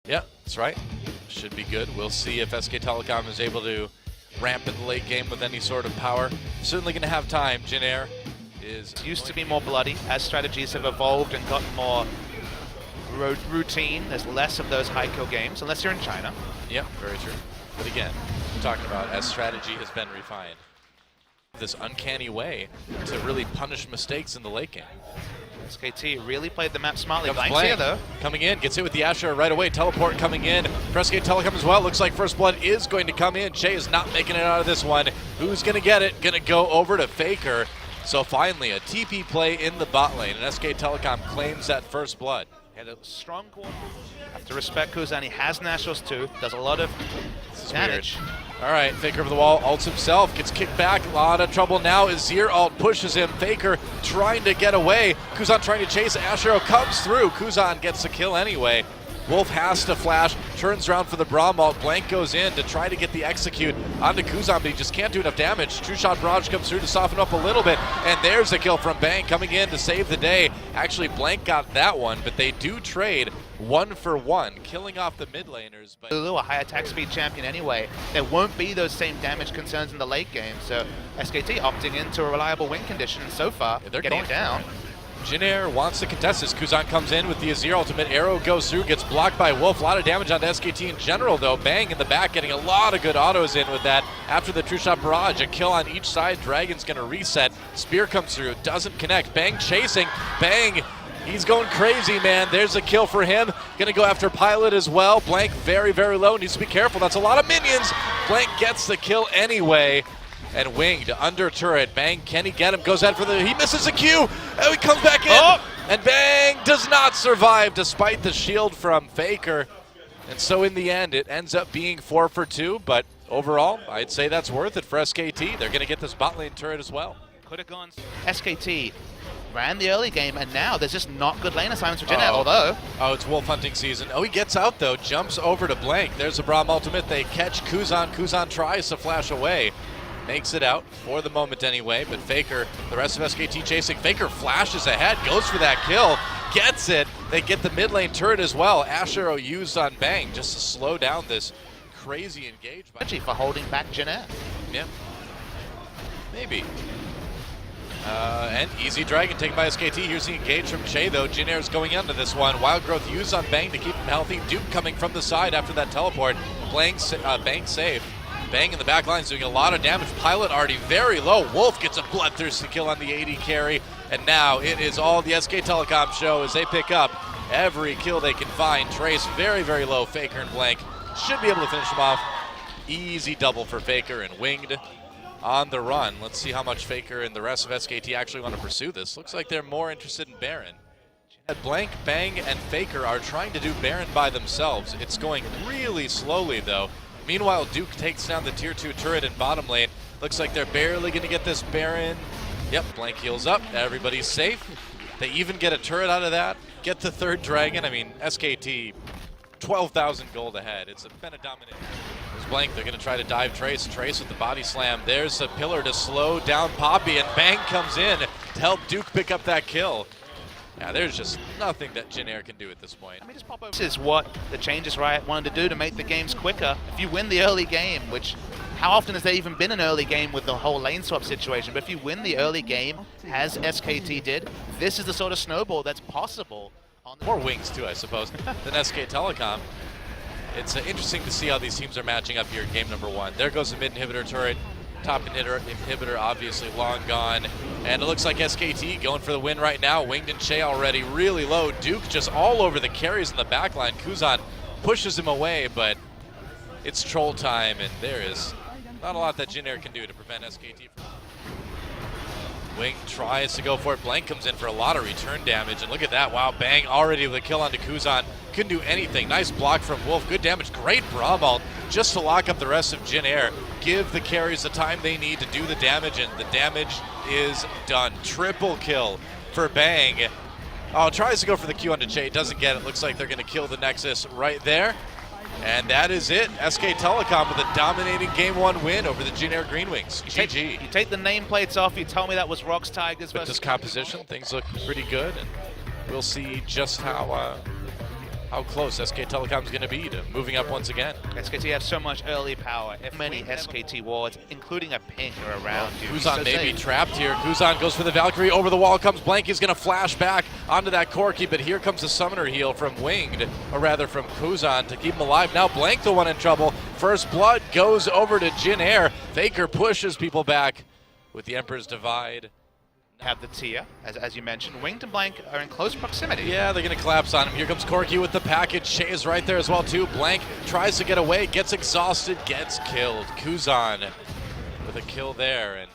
Yeah, that's right. Should be good. We'll see if SK Telecom is able to ramp in the late game with any sort of power. Certainly going to have time. Jin Air is used to be more bloody as strategies have evolved and gotten more routine. There's less of those high kill games, unless you're in China. Yeah, very true. But again, we're talking about as strategy has been refined. This uncanny way to really punish mistakes in the late game. SKT really played the map smartly. Blank here, though. Coming in, gets hit with the Asher right away. Teleport coming in for SK Telecom as well. Looks like First Blood is going to come in. Che is not making it out of this one. Who's going to get it? Going to go over to Faker. So finally, a TP play in the bot lane, and SK Telecom claims that First Blood. Had a strong corner. Have to respect Kuzan. He has Nashor's too. Does a lot of damage. Weird. All right, Faker over the wall, ults himself, gets kicked back, a lot of trouble now as Zir ult pushes him. Faker trying to get away. Kuzan trying to chase, Ashero comes through. Kuzan gets the kill anyway. Wolf has to flash, turns around for the Braum ult. Blank goes in to try to get the execute onto Kuzan, but he just can't do enough damage. True Shot Barrage comes through to soften up a little bit, and there's a kill from Bang coming in to save the day. Actually, Blank got that one, but they do trade 1-for-1, killing off the mid laners. But Lulu, a high attack speed champion anyway, there won't be those same damage concerns in the late game, so SKT opting into a reliable win condition, and so far, they're getting it down. Jin Air wants to contest this. Kuzan comes in with the Azir ultimate. Arrow goes through, gets blocked by Wolf. A lot of damage on SKT in general, though. Bang in the back, getting a lot of good autos in with that. After the True Shot Barrage, a kill on each side. Dragon's going to reset. Spear comes through, doesn't connect. Bang chasing. Bang, he's going crazy, man. There's a kill for him. Going to go after Pilot as well. Blank very, very low. Needs to be careful. That's a lot of minions. Blank gets the kill anyway. And Winged under turret. Bang, can he get him? Goes out for the, he misses a Q. Oh, he comes back in. Oh! And Bang does not survive despite the shield from Faker. And so in the end, it ends up being 4-for-2. But overall, I'd say that's worth it for SKT. They're going to get this bot lane turret as well. Could have gone. SKT ran the early game, and now there's just not good lane assignments for Jin Air, although. Oh, it's wolf hunting season. Oh, he gets out though, jumps over to Blank. There's a Braum ultimate. They catch Kuzan. Kuzan tries to flash away. Makes it out for the moment anyway, but Faker, the rest of SKT chasing. Faker flashes ahead, goes for that kill, gets it. They get the mid lane turret as well. Ashero used on Bang just to slow down this crazy engagement. For holding back Jin Air. Yeah, maybe. And easy dragon taken by SKT. Here's the engage from Che though. Jin Air's going into this one. Wild Growth used on Bang to keep him healthy. Duke coming from the side after that teleport. Bang safe. Bang in the back line is doing a lot of damage. Pilot already very low. Wolf gets a bloodthirsty kill on the AD carry. And now it is all the SK Telecom show as they pick up every kill they can find. Trace very, very low. Faker and Blank should be able to finish him off. Easy double for Faker and Winged on the run. Let's see how much Faker and the rest of SKT actually want to pursue this. Looks like they're more interested in Baron. Blank, Bang, and Faker are trying to do Baron by themselves. It's going really slowly though. Meanwhile, Duke takes down the tier 2 turret in bottom lane. Looks like they're barely going to get this Baron. Yep, Blank heals up. Everybody's safe. They even get a turret out of that. Get the third dragon. I mean, SKT, 12,000 gold ahead. It's been a dominant. There's Blank. They're going to try to dive Trace. Trace with the body slam. There's a pillar to slow down Poppy, and Bang comes in to help Duke pick up that kill. Yeah, there's just nothing that Jin Air can do at this point. Let me just pop over. This is what the changes Riot wanted to do to make the games quicker. If you win the early game, which how often has there even been an early game with the whole lane swap situation? But if you win the early game, as SKT did, this is the sort of snowball that's possible. On more wings too, I suppose, than SK Telecom. It's interesting to see how these teams are matching up here in game number 1. There goes the mid inhibitor turret. Top inhibitor obviously long gone. And it looks like SKT going for the win right now. Winged and Che already really low. Duke just all over the carries in the backline. Kuzan pushes him away, but it's troll time, and there is not a lot that Jin Air can do to prevent SKT from. Wing tries to go for it. Blank comes in for a lot of return damage, and look at that. Wow, Bang already with a kill onto Kuzan. Couldn't do anything. Nice block from Wolf. Good damage. Great Braum ult just to lock up the rest of Jin Air. Give the carries the time they need to do the damage, and the damage is done. Triple kill for Bang. Oh, tries to go for the Q onto Che. Doesn't get it. Looks like they're going to kill the Nexus right there. And that is it. SK Telecom with a dominating Game 1 win over the Jin Air Green Wings. GG. You take the nameplates off, you tell me that was Rocks Tigers versus... With this composition, things look pretty good, and we'll see just how how close SK Telecom's going to be to moving up once again. SKT have so much early power. If many SKT wards, including a ping, are around you. Kuzan may be trapped here. Kuzan goes for the Valkyrie. Over the wall comes Blank. He's going to flash back onto that Corki, but here comes the summoner heal from Winged, or rather from Kuzan to keep him alive. Now Blank the one in trouble. First blood goes over to Jin Air. Faker pushes people back with the Emperor's Divide. Have the Tia, as you mentioned. Winged and Blank are in close proximity. Yeah, they're going to collapse on him. Here comes Corki with the package. Shay is right there as well, too. Blank tries to get away, gets exhausted, gets killed. Kuzan with a kill there.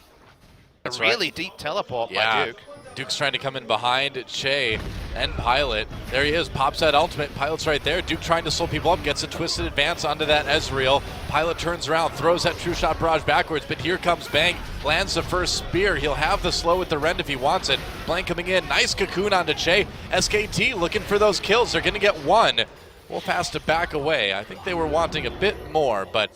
And a really deep teleport by Duke. Duke's trying to come in behind Che and Pilot. There he is, pops that ultimate. Pilot's right there. Duke trying to slow people up, gets a twisted advance onto that Ezreal. Pilot turns around, throws that true shot barrage backwards, but here comes Bang, lands the first spear. He'll have the slow with the rend if he wants it. Blank coming in, nice cocoon onto Che. SKT looking for those kills. They're going to get one. Wolf has to back away. I think they were wanting a bit more, but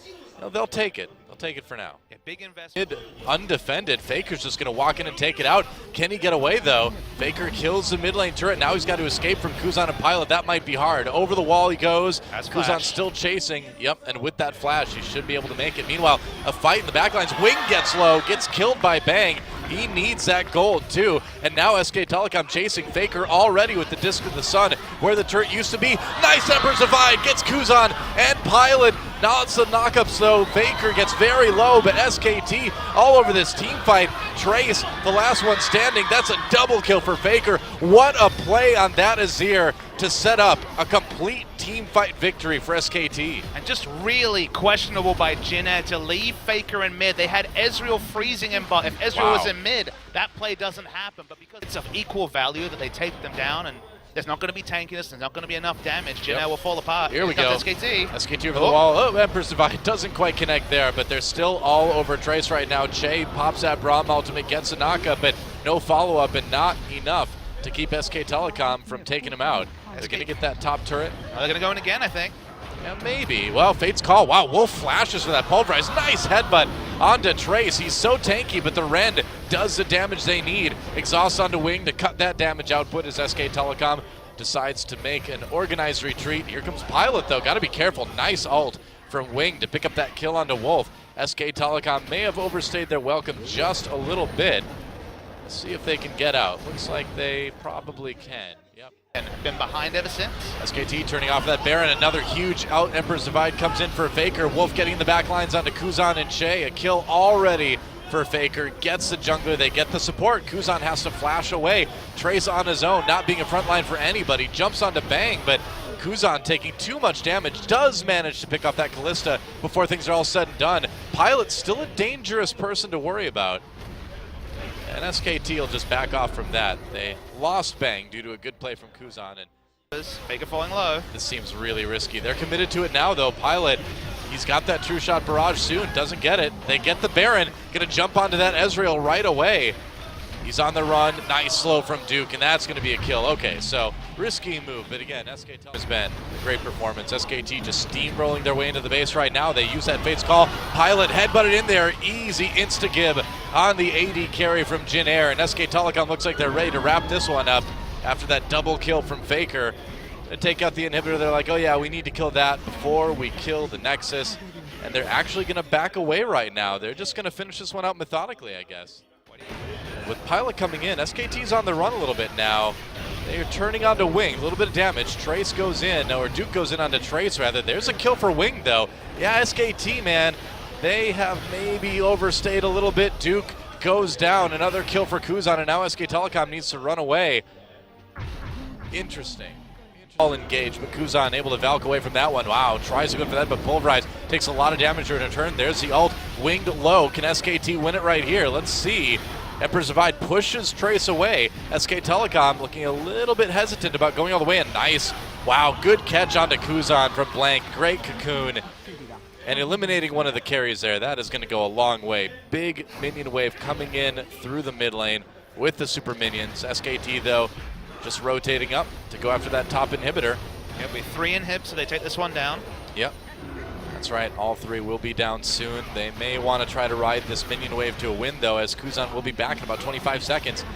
they'll take it. Take it for now. Yeah, big investment. Undefended. Faker's just going to walk in and take it out. Can he get away, though? Faker kills the mid lane turret. Now he's got to escape from Kuzan and Pilot. That might be hard. Over the wall he goes. Kuzan still chasing. Yep, and with that flash, he should be able to make it. Meanwhile, a fight in the backlines. Wing gets low, gets killed by Bang. He needs that gold, too. And now SK Telecom chasing Faker already with the Disc of the Sun, where the turret used to be. Nice Emperor's Divide, gets Kuzan and Pilot. Now it's the knockups, though. Faker gets very low, but SKT all over this team fight. Trace, the last one standing. That's a double kill for Faker. What a play on that Azir to set up a complete team fight victory for SKT. And just really questionable by Jinner to leave Faker in mid. They had Ezreal freezing him, but if Ezreal was in mid, that play doesn't happen. But because it's of equal value that they take them down, and there's not going to be tankiness, there's not going to be enough damage, Jinner will fall apart. Here we go. SKT. SKT over the wall. Oh, Emperor's Divide doesn't quite connect there, but they're still all over Trace right now. Che pops that Braum ultimate, gets a knockup, but no follow-up and not enough to keep SK Telecom from taking him out. They're going to get that top turret. They're going to go in again, I think. Yeah, maybe. Well, Fate's call. Wow, Wolf flashes for that pulverize. Nice headbutt onto Trace. He's so tanky, but the Rend does the damage they need. Exhaust onto Wing to cut that damage output as SK Telecom decides to make an organized retreat. Here comes Pilot, though. Got to be careful. Nice ult from Wing to pick up that kill onto Wolf. SK Telecom may have overstayed their welcome just a little bit. Let's see if they can get out. Looks like they probably can. Yep. And been behind ever since. SKT turning off that Baron. Another huge out. Emperor's Divide comes in for Faker. Wolf getting the back lines onto Kuzan and Che. A kill already for Faker. Gets the jungler. They get the support. Kuzan has to flash away. Trace on his own, not being a front line for anybody. Jumps onto Bang, but Kuzan taking too much damage. Does manage to pick off that Kalista before things are all said and done. Pilot's still a dangerous person to worry about. And SKT will just back off from that. They lost Bang due to a good play from Kuzan. And Faker falling low. This seems really risky. They're committed to it now, though. Pilot, he's got that true shot barrage soon. Doesn't get it. They get the Baron. Going to jump onto that Ezreal right away. He's on the run. Nice slow from Duke, and that's going to be a kill. Okay, so risky move, but again, SKT has been a great performance. SKT just steamrolling their way into the base right now. They use that Fate's Call. Pilot headbutted in there. Easy insta-gib on the AD carry from Jin Air, and SK Telecom looks like they're ready to wrap this one up after that double kill from Faker. They take out the inhibitor. They're like, oh yeah, we need to kill that before we kill the Nexus, and they're actually going to back away right now. They're just going to finish this one out methodically, I guess. With Pilot coming in, SKT's on the run a little bit now. They are turning onto Wing, a little bit of damage. Trace goes in, or Duke goes in onto Trace rather. There's a kill for Wing though. Yeah, SKT, man, they have maybe overstayed a little bit. Duke goes down, another kill for Kuzan, and now SK Telecom needs to run away. Interesting. All engaged, but Kuzan able to Valk away from that one. Wow, tries to go for that, but Pulverize takes a lot of damage in a turn. There's the ult, winged low. Can SKT win it right here? Let's see. Emperor's Divide pushes Trace away. SK Telecom looking a little bit hesitant about going all the way, and nice. Wow, good catch onto Kuzan from Blank. Great cocoon. And eliminating one of the carries there, that is going to go a long way. Big minion wave coming in through the mid lane with the super minions. SKT, though, just rotating up to go after that top inhibitor. It'll be 3 inhibs, so they take this one down. Yep. That's right, all 3 will be down soon. They may want to try to ride this minion wave to a win, though, as Kuzan will be back in about 25 seconds.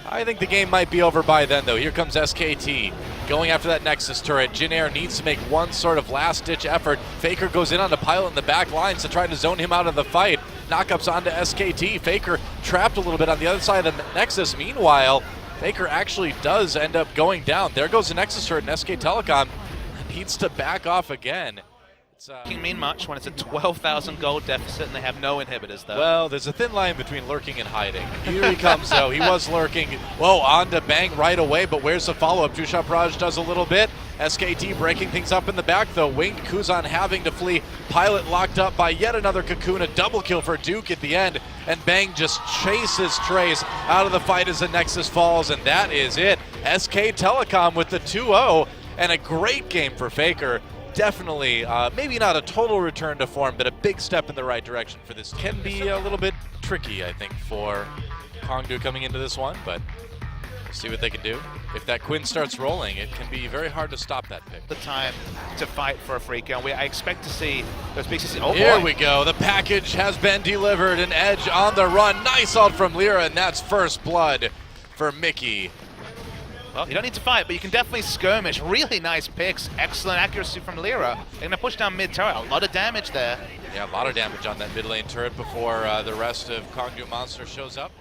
I think the game might be over by then, though. Here comes SKT. going after that Nexus turret. Jin Air needs to make one sort of last-ditch effort. Faker goes in on the pilot in the back lines to try to zone him out of the fight. Knockups onto SKT. Faker trapped a little bit on the other side of the Nexus. Meanwhile, Faker actually does end up going down. There goes the Nexus turret, and SK Telecom needs to back off again. Doesn't mean much when it's a 12,000 gold deficit and they have no inhibitors, though. Well, there's a thin line between lurking and hiding. Here he comes, though. He was lurking. Whoa, on to Bang right away, but where's the follow-up? Jushap Raj does a little bit. SKT breaking things up in the back, though. Winged Kuzan having to flee. Pilot locked up by yet another Cocoon. A double kill for Duke at the end. And Bang just chases Trace out of the fight as the Nexus falls, and that is it. SK Telecom with the 2-0, and a great game for Faker. Definitely, maybe not a total return to form, but a big step in the right direction for this. Can be a little bit tricky, I think, for Kongdoo coming into this one, but we'll see what they can do. If that Quinn starts rolling, it can be very hard to stop that pick. The time to fight for Afreeca, and I expect to see those big CC. Oh, here boy. we go. The package has been delivered. An Edge on the run. Nice ult from Lyra, and that's first blood for Mickey. Well, you don't need to fight, but you can definitely skirmish. Really nice picks. Excellent accuracy from Lyra. They're going to push down mid-turret. A lot of damage there. Yeah, a lot of damage on that mid lane turret before the rest of Kongdoo Monster shows up.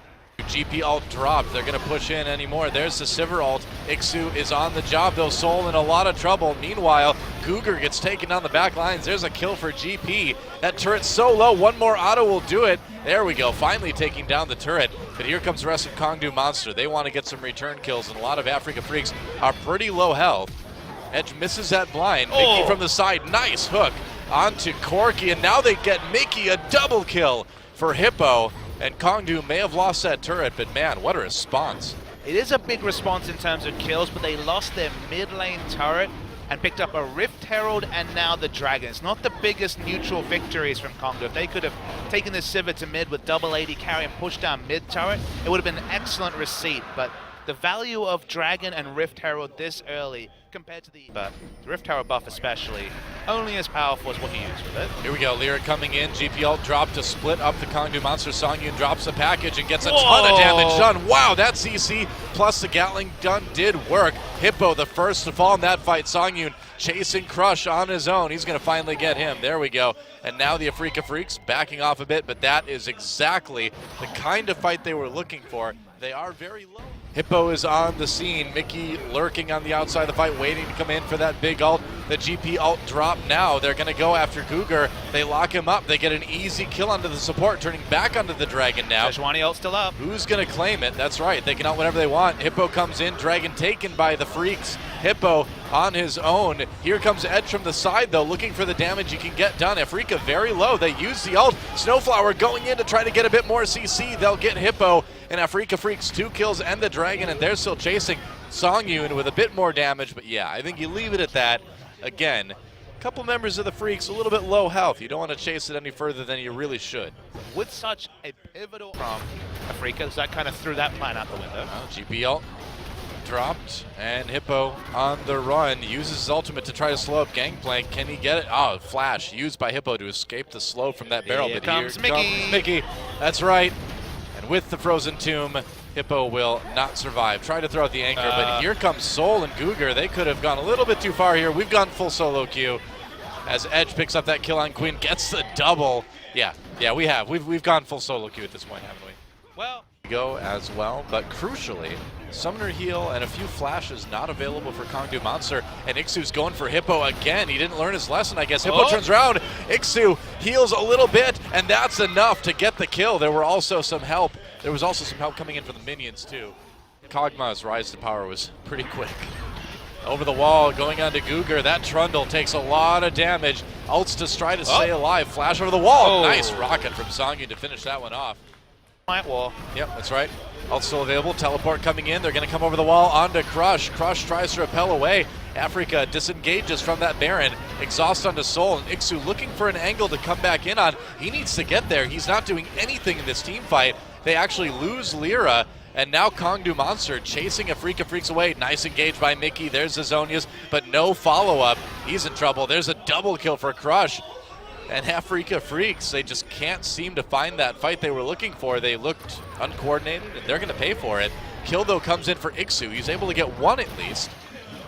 GP ult dropped. They're going to push in anymore. There's the Sivir ult. Ixu is on the job, though. Soul in a lot of trouble. Meanwhile, Cougar gets taken down the back lines. There's a kill for GP. That turret's so low. One more auto will do it. There we go. Finally taking down the turret. But here comes the rest of Kongdoo Monster. They want to get some return kills, and a lot of Afreeca Freecs are pretty low health. Edge misses that blind. Mickey from the side. Nice hook onto Corky, and now they get Mickey a double kill for Hippo. And Kongdoo may have lost that turret, but man, what a response. It is a big response in terms of kills, but they lost their mid lane turret and picked up a Rift Herald and now the Dragon. It's not the biggest neutral victories from Kongdoo. If they could have taken this Sivir to mid with double 80 carry and pushed down mid turret, it would have been an excellent receipt. But the value of Dragon and Rift Herald this early compared to the Rift Herald buff especially, only as powerful as what you use with it. Here we go, Lyra coming in, GP ult drop to split up the Kongdoo Monster. Songyun drops the package and gets a ton of damage done. Wow, that CC plus the Gatling gun did work. Hippo the first to fall in that fight. Songyun chasing Crush on his own. He's going to finally get him. There we go. And now the Afreeca Freecs backing off a bit, but that is exactly the kind of fight they were looking for. They are very low. Hippo is on the scene. Mickey lurking on the outside of the fight, waiting to come in for that big ult. The GP ult drop now. They're going to go after Cougar. They lock him up. They get an easy kill onto the support, turning back onto the Dragon now. Sejuani ult still up. Who's going to claim it? That's right. They can ult whenever they want. Hippo comes in. Dragon taken by the Freecs. Hippo on his own. Here comes Edge from the side, though, looking for the damage he can get done. Afreeca very low. They use the ult. Snowflower going in to try to get a bit more CC. They'll get Hippo. And Afreeca Freecs 2 kills and the Dragon, and they're still chasing Songyun with a bit more damage. But yeah, I think you leave it at that. Again, a couple members of the Freecs a little bit low health. You don't want to chase it any further than you really should. With such a pivotal from Afreeca, so that kind of threw that plan out the window. GP ult dropped, and Hippo on the run uses his ultimate to try to slow up Gangplank. Can he get it? Oh, flash used by Hippo to escape the slow from that barrel. Here but comes here Mickey. comes Mickey. That's right. And with the Frozen Tomb, Hippo will not survive. Try to throw out the anchor, but here comes Soul and Cougar. They could have gone a little bit too far here. We've gone full solo queue as Edge picks up that kill on Quinn, gets the double. Yeah, we have. We've gone full solo queue at this point, haven't we? Well, Go as well, but crucially, Summoner heal and a few flashes not available for Kongdoo Monster, and Ixu's going for Hippo again. He didn't learn his lesson, I guess. Hippo turns around, Ixu heals a little bit, and that's enough to get the kill. There was also some help coming in from the minions too. Kog'Maw's rise to power was pretty quick. Over the wall, going on to Cougar. That Trundle takes a lot of damage. Ults to try to stay alive. Flash over the wall. Nice rocket from Songyun to finish that one off. Wall. Yep, that's right. Ult still available. Teleport coming in. They're going to come over the wall onto Crush. Crush tries to repel away. Afreeca disengages from that Baron. Exhaust onto Soul. And Ixu looking for an angle to come back in on. He needs to get there. He's not doing anything in this team fight. They actually lose Lyra. And now Kongdoo Monster chasing Afreeca Freecs away. Nice engage by Mickey. There's the Zonias, but no follow-up. He's in trouble. There's a double kill for Crush. And Afreeca Freecs, they just can't seem to find that fight they were looking for. They looked uncoordinated, and they're going to pay for it. Kill, though, comes in for Ixu. He's able to get one at least.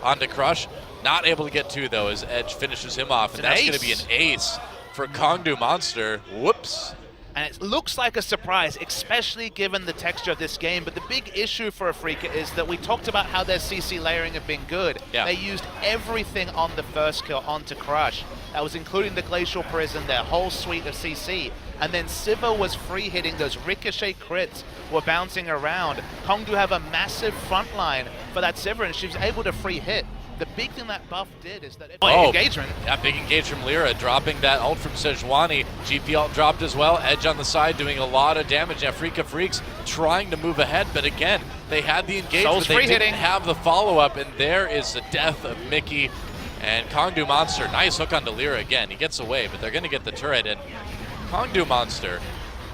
onto Crush. Not able to get 2 though as Edge finishes him off, and that's going to be an ace for Kongdoo Monster. Whoops. And it looks like a surprise, especially given the texture of this game. But the big issue for Afreeca is that we talked about how their CC layering have been good. Yeah. They used everything on the first kill onto Crush. That was including the Glacial Prison, their whole suite of CC. And then Siva was free hitting, those ricochet crits were bouncing around. Kongdoo have a massive front line for that Siva, and she was able to free hit. The big thing that buff did is that engagement. Yeah, big engage from Lyra, dropping that ult from Sejuani. GP ult dropped as well. Edge on the side doing a lot of damage. Afreeca Freecs trying to move ahead, but again, they had the engagement, they didn't have the follow-up, and there is the death of Mickey and Kongdoo Monster. Nice hook onto Lyra again. He gets away, but they're going to get the turret, and Kongdoo Monster,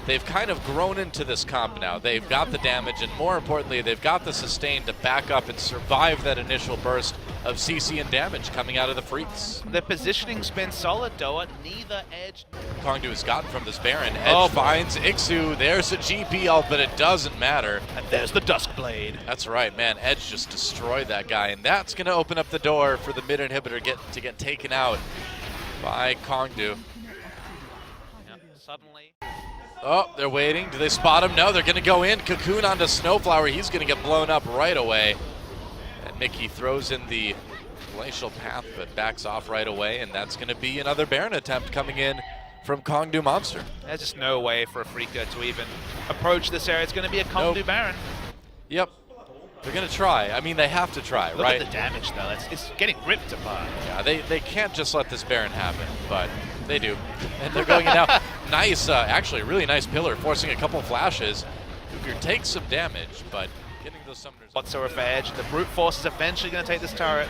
they've kind of grown into this comp now. They've got the damage, and more importantly, they've got the sustain to back up and survive that initial burst of CC and damage coming out of the Freecs. The positioning's been solid, Doa. Neither Edge. Kongdoo has gotten from this Baron. Edge finds Ixu. There's a GP ult, but it doesn't matter. And there's the Duskblade. That's right, man. Edge just destroyed that guy, and that's going to open up the door for the mid inhibitor to get taken out by Kongdoo. Suddenly. Oh, they're waiting. Do they spot him? No, they're going to go in. Cocoon onto Snowflower. He's going to get blown up right away. And Mickey throws in the Glacial Path, but backs off right away. And that's going to be another Baron attempt coming in from Kongdoo Monster. There's just no way for Afreeca to even approach this area. It's going to be a Kongdoo Baron. Yep. They're going to try. I mean, they have to try, Look right? Look at the damage, though. It's getting ripped apart. Yeah, they can't just let this Baron happen, but they do. And they're going in now. Nice, actually, really nice pillar, forcing a couple flashes. Cougar takes some damage, but getting those summoners. Whatsoever for Edge. The brute force is eventually going to take this turret.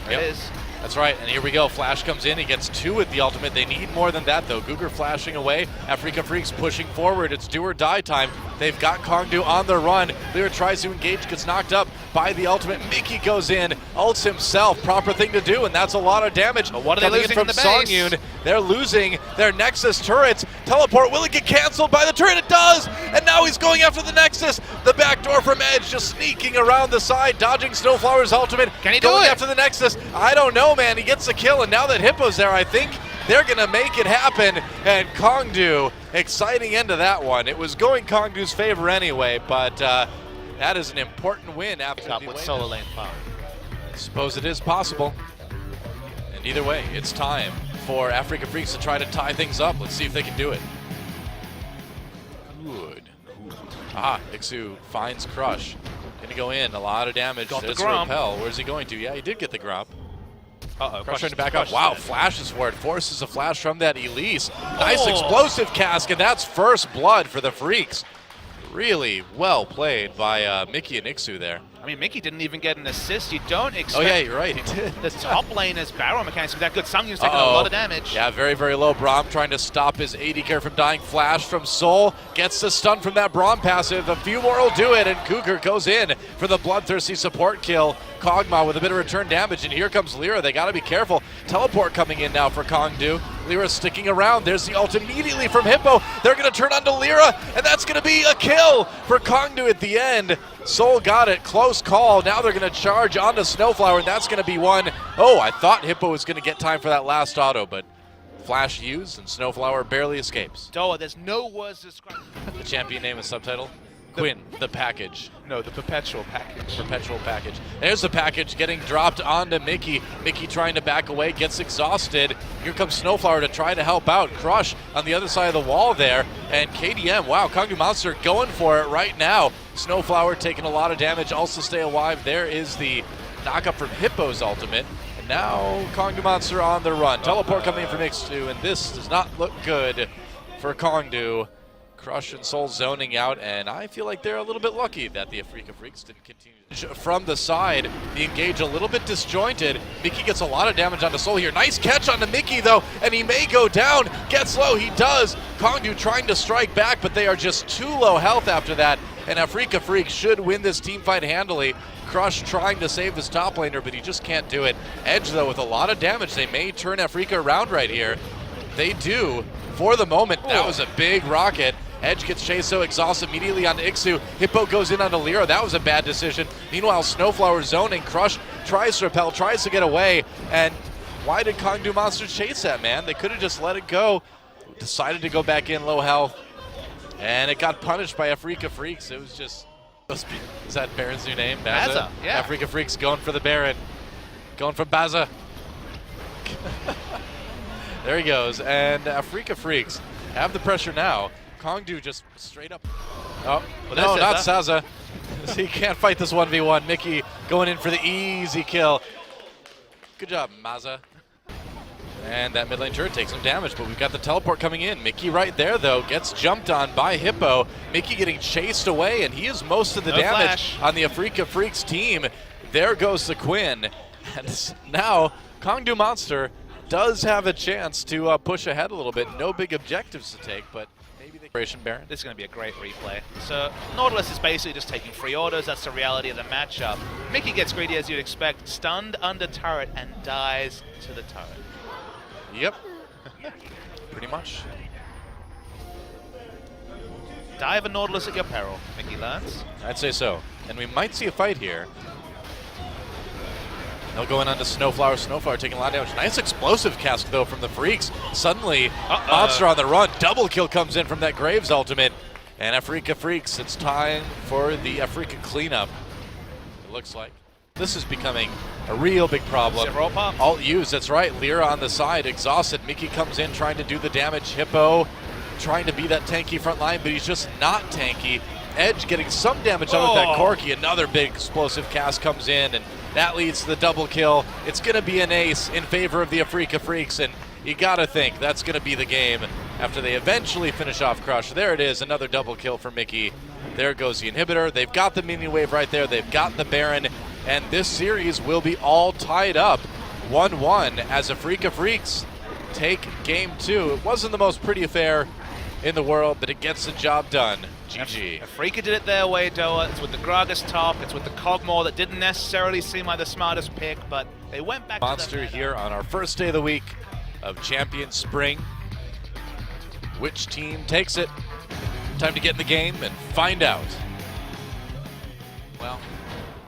There it is. That's right, and here we go. Flash comes in, he gets 2 with the ultimate. They need more than that, though. Cougar flashing away. Afreeca Freecs pushing forward. It's do or die time. They've got Kongdoo on the run. Lyra tries to engage, gets knocked up by the ultimate. Mickey goes in, ults himself. Proper thing to do, and that's a lot of damage. But what are they losing from in the Song base? Yoon. They're losing their Nexus turrets. Teleport, will it get canceled by the turret? It does! And now he's going after the Nexus. The backdoor from Edge, just sneaking around the side, dodging Snowflower's ultimate. Can he do going it? after the Nexus. I don't know, man. He gets the kill, and now that Hippo's there, I think they're going to make it happen. And Kongdoo, exciting end to that one. It was going Kongdoo's favor anyway, but that is an important win after Up with solo lane fire. I suppose it is possible. And either way, it's time for Afreeca Freecs to try to tie things up. Let's see if they can do it. Good. Ixu finds Crush. Gonna go in, a lot of damage. Got the There's Gromp. Repel. Where's he going to? Yeah, he did get the Gromp. Uh-oh, Crush trying to back up. Wow, dead. flashes for it. Forces a flash from that Elise. Nice explosive cask, and that's first blood for the Freecs. Really well played by Mickey and Ixu there. I mean, Mickey didn't even get an assist. You don't expect Oh yeah, you're right, he did. the top lane's barrel mechanics to be that good. Sung Yoon's taking a lot of damage. Yeah, very, very low. Braum trying to stop his AD carry from dying. Flash from Soul. Gets the stun from that Braum passive. A few more will do it, and Cougar goes in for the bloodthirsty support kill. Kog'Maw with a bit of return damage, and here comes Lyra. They got to be careful. Teleport coming in now for Kongdoo. Lyra sticking around. There's the ult immediately from Hippo. They're going to turn onto Lyra, and that's going to be a kill for Kongdoo at the end. Soul got it. Close call. Now they're going to charge onto Snowflower, and that's going to be one. Oh, I thought Hippo was going to get time for that last auto, but flash used, and Snowflower barely escapes. Doa, there's no words to describe. The champion name and subtitle? Quinn, the package. No, the perpetual package. Perpetual package. There's the package getting dropped onto Mickey. Mickey trying to back away, gets exhausted. Here comes Snowflower to try to help out. Crush on the other side of the wall there. And KDM, wow, Kongdoo Monster going for it right now. Snowflower taking a lot of damage, also stay alive. There is the knockup from Hippo's ultimate. And now Kongdoo Monster on the run. Teleport coming in from X2, and this does not look good for Kongdoo. Crush and Soul zoning out, and I feel like they're a little bit lucky that the Afreeca Freecs didn't continue. From the side, the engage a little bit disjointed. Mickey gets a lot of damage onto Soul here. Nice catch onto Mickey, though, and he may go down. Gets low, he does. Kongdoo trying to strike back, but they are just too low health after that, and Afreeca Freecs should win this team fight handily. Crush trying to save his top laner, but he just can't do it. Edge, though, with a lot of damage. They may turn Afreeca around right here. They do. For the moment, that was a big rocket. Edge gets Chaso, exhausts immediately onto Ixu. Hippo goes in onto Lyra. That was a bad decision. Meanwhile, Snowflower zoning. Crush tries to repel, tries to get away, and why did Kongdoo Monster chase that, man? They could have just let it go. Decided to go back in low health, and it got punished by Afreeca Freecs. It was just, is that Baron's new name? Baza, yeah. Afreeca Freecs going for the Baron. Going for Baza. There he goes, and Afreeca Freecs have the pressure now. Kongdoo just straight up. Oh, well, no, not Saza. He can't fight this 1v1. Mickey going in for the easy kill. Good job, Maza. And that mid lane turret takes some damage, but we've got the teleport coming in. Mickey right there, though, gets jumped on by Hippo. Mickey getting chased away, and he is most of the damage on the Afreeca Freecs team. There goes the Quinn. And now, Kongdoo Monster does have a chance to push ahead a little bit. No big objectives to take, but maybe the Baron. This is going to be a great replay. So Nautilus is basically just taking free orders. That's the reality of the matchup. Mickey gets greedy as you'd expect, stunned under turret, and dies to the turret. Yep, pretty much. Dive a Nautilus at your peril, Mickey learns. I'd say so. And we might see a fight here. They'll go in onto Snowflower. Snowflower taking a lot of damage. Nice explosive cast, though, from the Freecs. Suddenly, Monster on the run. Double kill comes in from that Graves ultimate. And Afreeca Freecs, it's time for the Afreeca cleanup. It looks like. This is becoming a real big problem. Alt use, that's right. Lyra on the side, exhausted. Mickey comes in trying to do the damage. Hippo trying to be that tanky front line, but he's just not tanky. Edge getting some damage out of that Corki. Another big explosive cast comes in, and that leads to the double kill. It's going to be an ace in favor of the Afreeca Freecs, and you got to think that's going to be the game after they eventually finish off Crush. There it is, another double kill for Mickey. There goes the inhibitor. They've got the minion wave right there. They've got the Baron, and this series will be all tied up 1-1 as Afreeca Freecs take game 2. It wasn't the most pretty affair in the world, but it gets the job done. GG. Afreeca did it their way, Doa. It's with the Gragas top. It's with the Cogmore that didn't necessarily seem like the smartest pick, but they went back Monster to the here on our first day of the week of Champion Spring. Which team takes it? Time to get in the game and find out. Well,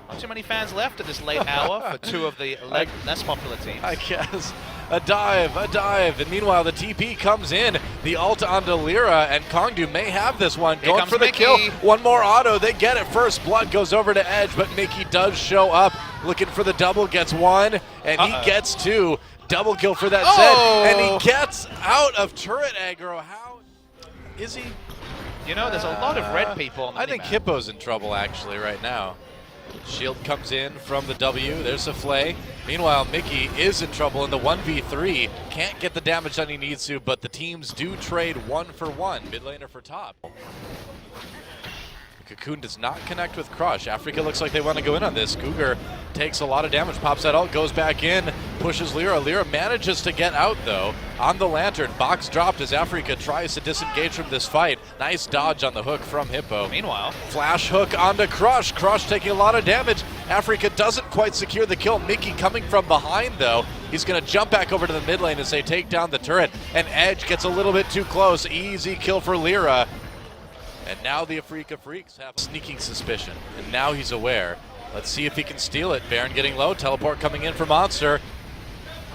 not too many fans left at this late hour for two of the less popular teams. I guess. A dive, and meanwhile the TP comes in. The ult onto Lyra, and Kongdoo may have this one. Here going for the Mickey. kill. One more auto, they get it first. Blood goes over to Edge, but Mickey does show up. Looking for the double, gets one, and he gets two. Double kill for that Zed, and he gets out of turret aggro. How is he? You know, there's a lot of red people on the I think Hippo's in trouble actually right now. Shield comes in from the W. There's a Flay. Meanwhile, Mickey is in trouble in the 1v3. Can't get the damage that he needs to, but the teams do trade 1-for-1. Mid laner for top. Cocoon does not connect with Crush. Afreeca looks like they want to go in on this. Cougar takes a lot of damage, pops that ult, goes back in, pushes Lyra. Lyra manages to get out, though, on the Lantern. Box dropped as Afreeca tries to disengage from this fight. Nice dodge on the hook from Hippo. Meanwhile, flash hook onto Crush. Crush taking a lot of damage. Afreeca doesn't quite secure the kill. Mickey coming from behind, though. He's going to jump back over to the mid lane as they take down the turret. And Edge gets a little bit too close. Easy kill for Lyra. And now the Afreeca Freecs have sneaking suspicion, and now he's aware. Let's see if he can steal it. Baron getting low, teleport coming in for Monster.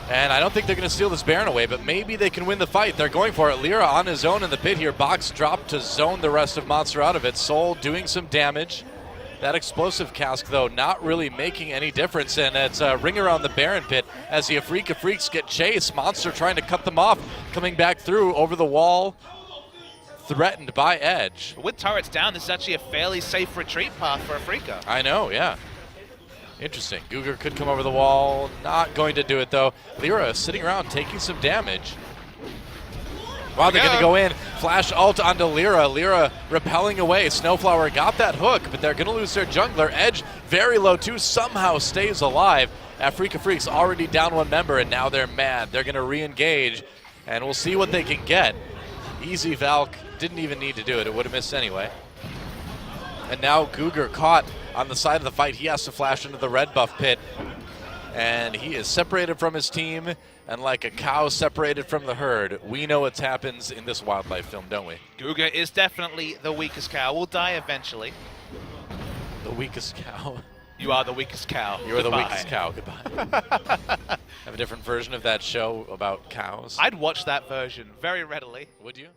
And I don't think they're going to steal this Baron away, but maybe they can win the fight. They're going for it. Lyra on his own in the pit here. Box dropped to zone the rest of Monster out of it. Soul doing some damage. That explosive cask, though, not really making any difference, and it's a ring around the Baron pit as the Afreeca Freecs get chased. Monster trying to cut them off, coming back through over the wall. Threatened by Edge. With turrets down, this is actually a fairly safe retreat path for Afreeca. I know, yeah. Interesting. Cougar could come over the wall. Not going to do it, though. Lyra sitting around taking some damage. Wow, they're going to go in. Flash ult onto Lyra. Lyra repelling away. Snowflower got that hook, but they're going to lose their jungler. Edge very low, too. Somehow stays alive. Afreeca Freecs already down one member, and now they're mad. They're going to re-engage, and we'll see what they can get. Easy Valk. Didn't even need to do it. It would have missed anyway. And now Cougar caught on the side of the fight. He has to flash into the red buff pit. And he is separated from his team. And like a cow separated from the herd, we know what happens in this wildlife film, don't we? Cougar is definitely the weakest cow. Will die eventually. The weakest cow. You are the weakest cow. You are the Goodbye. weakest cow. Goodbye. Have a different version of that show about cows. I'd watch that version very readily. Would you?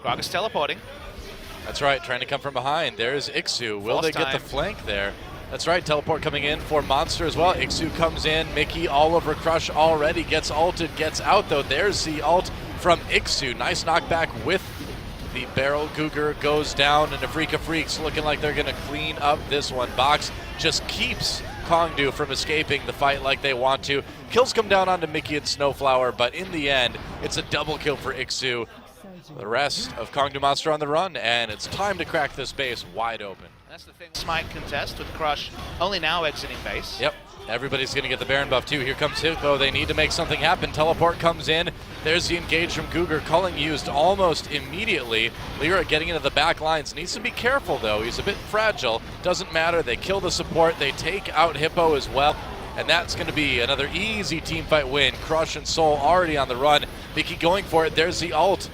Gragas teleporting. That's right, trying to come from behind. There's Ixu. Will they get the flank there? That's right, teleport coming in for Monster as well. Ixu comes in, Mickey all over Crush already, gets ulted, gets out though. There's the ult from Ixu. Nice knockback with the barrel. Cougar goes down, and Afreeca Freecs looking like they're gonna clean up this one. Box just keeps Kongdoo from escaping the fight like they want to. Kills come down onto Mickey and Snowflower, but in the end, it's a double kill for Ixu. The rest of Kongdoo Monster on the run, and it's time to crack this base wide open. That's the thing. Smite contest with Crush only now exiting base. Yep, everybody's going to get the Baron buff too. Here comes Hippo. They need to make something happen. Teleport comes in. There's the engage from Cougar. Culling used almost immediately. Lyra getting into the back lines. Needs to be careful though. He's a bit fragile. Doesn't matter. They kill the support. They take out Hippo as well. And that's going to be another easy team fight win. Crush and Soul already on the run. Mickey going for it. There's the ult.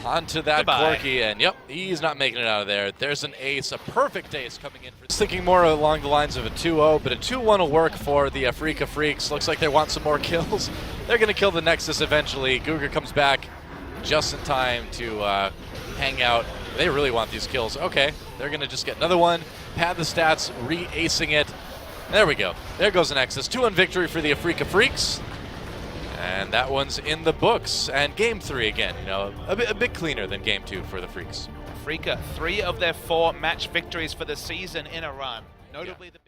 Onto that Corky, and yep, he's not making it out of there. There's an ace, a perfect ace coming in. Thinking more along the lines of a 2-0, but a 2-1 will work for the Afreeca Freecs. Looks like they want some more kills. They're going to kill the Nexus eventually. Cougar comes back just in time to hang out. They really want these kills. Okay, they're going to just get another one, pad the stats, re-acing it. There we go. There goes the Nexus. 2-1 victory for the Afreeca Freecs. And that one's in the books. And game 3 again, you know, a bit cleaner than game 2 for the Freecs. Afreeca, 3 of their 4 match victories for the season in a run. Notably the